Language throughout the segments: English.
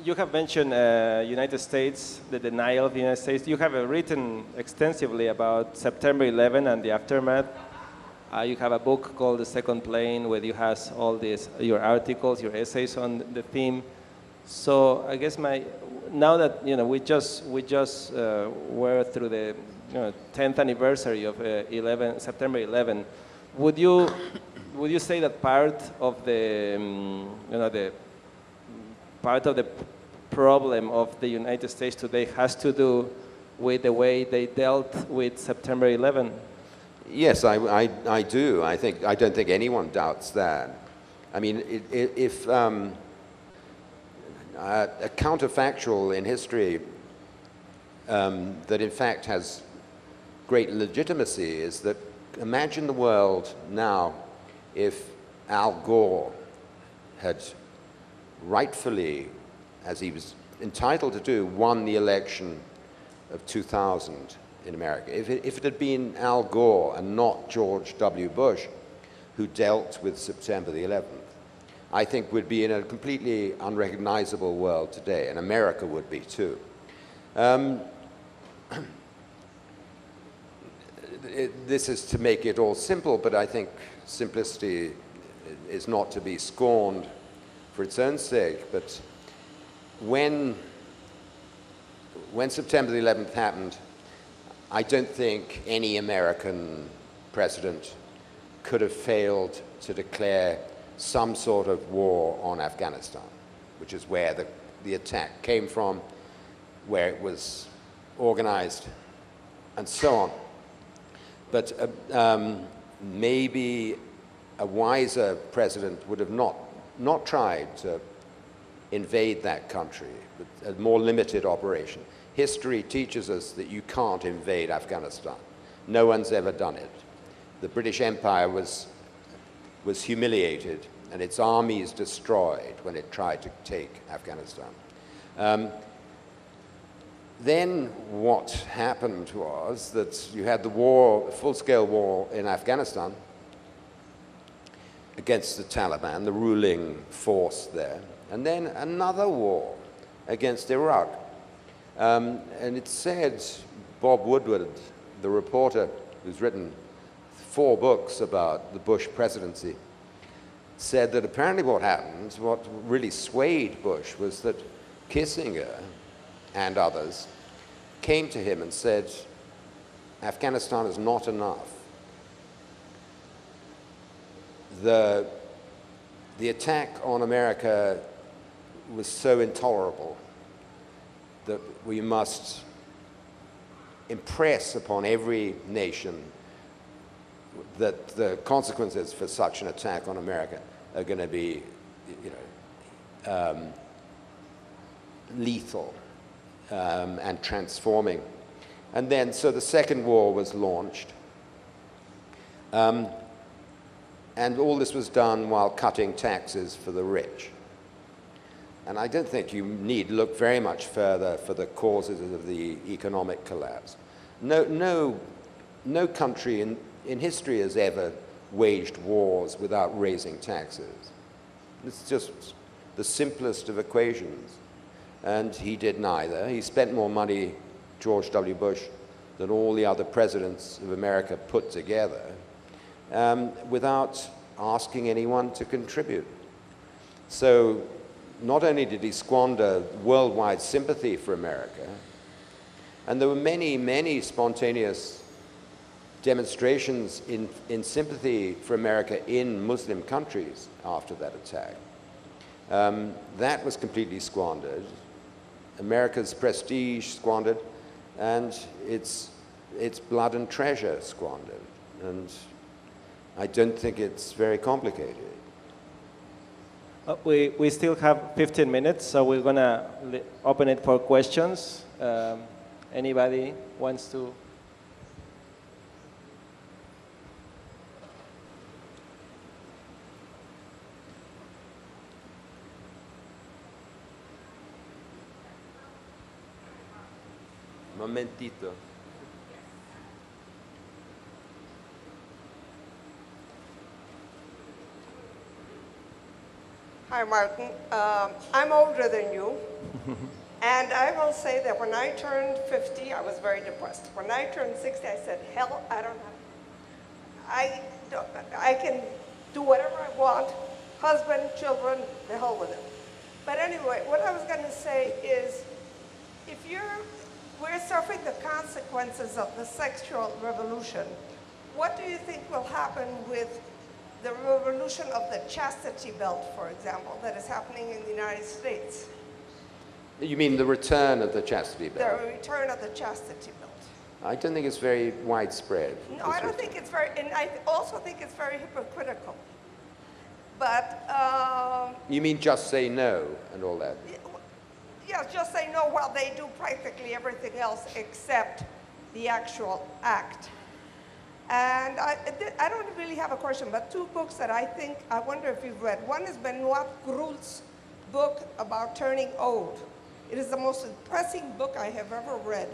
You have mentioned United States, the denial of the United States. You have written extensively about September 11 and the aftermath. You have a book called The Second Plane, where you have all these, your articles, your essays on the theme. So I guess now that we just were through the 10th anniversary of September 11, would you say that part of the the part of the problem of the United States today has to do with the way they dealt with September 11? Yes, I do. I don't think anyone doubts that. I mean, if a counterfactual in history that in fact has great legitimacy is that imagine the world now if Al Gore had rightfully, as he was entitled to do, won the election of 2000 in America. If it had been Al Gore and not George W. Bush who dealt with September the 11th, I think we'd be in a completely unrecognizable world today, and America would be too. This is to make it all simple, but I think simplicity is not to be scorned for its own sake. But when September the 11th happened, I don't think any American president could have failed to declare some sort of war on Afghanistan, which is where the attack came from, where it was organized, and so on. But maybe a wiser president would have not tried to invade that country, but a more limited operation. History teaches us that you can't invade Afghanistan. No one's ever done it. The British Empire was humiliated and its armies destroyed when it tried to take Afghanistan. Then what happened was that you had the war, full-scale war in Afghanistan against the Taliban, the ruling force there, and then another war against Iraq. And it said, Bob Woodward, the reporter who's written 4 books about the Bush presidency, said that apparently what happened, what really swayed Bush, was that Kissinger and others came to him and said, Afghanistan is not enough. The attack on America was so intolerable that we must impress upon every nation that the consequences for such an attack on America are going to be, lethal and transforming. And then, so the Second War was launched. And all this was done while cutting taxes for the rich. And I don't think you need look very much further for the causes of the economic collapse. No country in history has ever waged wars without raising taxes. It's just the simplest of equations. And he did neither. He spent more money, George W. Bush, than all the other presidents of America put together, without asking anyone to contribute. So not only did he squander worldwide sympathy for America, and there were many, many spontaneous demonstrations in sympathy for America in Muslim countries after that attack. That was completely squandered. America's prestige squandered, and its blood and treasure squandered. And I don't think it's very complicated. We still have 15 minutes, so we're going to open it for questions. Anybody wants to? Momentito. Hi, Martin. I'm older than you. And I will say that when I turned 50, I was very depressed. When I turned 60, I said, hell, I can do whatever I want, husband, children, the hell with it. But anyway, what I was going to say is, we're suffering the consequences of the sexual revolution. What do you think will happen with the revolution of the chastity belt, for example, that is happening in the United States? You mean the return of the chastity belt? The return of the chastity belt. I don't think it's very widespread. No, I don't think it's very, and I also think it's very hypocritical. But you mean just say no and all that? yeah, just say no while they do practically everything else except the actual act. And I don't really have a question, but two books that I wonder if you've read. One is Benoit Groult's book about turning old. It is the most depressing book I have ever read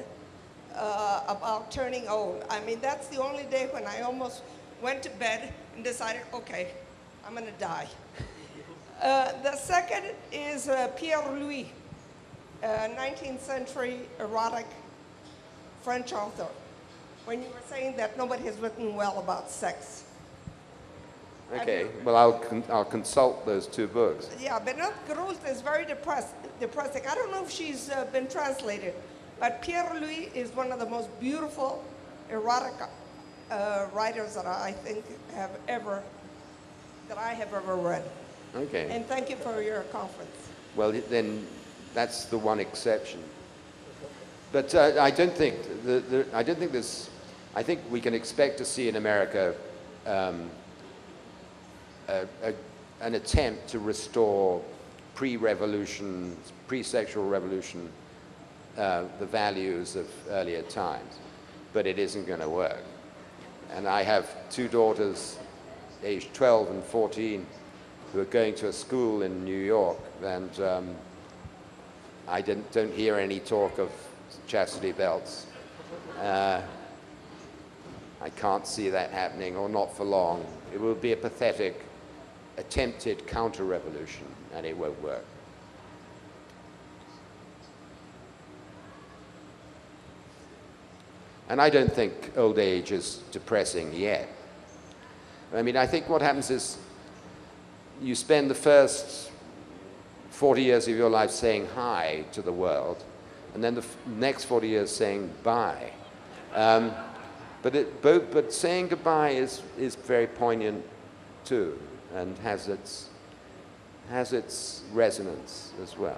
about turning old. I mean, that's the only day when I almost went to bed and decided, okay, I'm going to die. The second is Pierre Louis, 19th century erotic French author, when you were saying that nobody has written well about sex. Okay, well, I'll consult those two books. Yeah, Benoit Groult is very depressing. I don't know if she's been translated, but Pierre Louis is one of the most beautiful erotic writers that I think I have ever read. Okay. And thank you for your conference. Well, then that's the one exception. But I don't think I think we can expect to see in America an attempt to restore pre-revolution, pre-sexual revolution, the values of earlier times, but it isn't going to work. And I have two daughters, aged 12 and 14, who are going to a school in New York, and I don't hear any talk of chastity belts. I can't see that happening, or not for long. It will be a pathetic, attempted counter-revolution, and it won't work. And I don't think old age is depressing yet. I mean, I think what happens is you spend the first 40 years of your life saying hi to the world, and then the next 40 years saying bye. But saying goodbye is very poignant too, and has its resonance as well.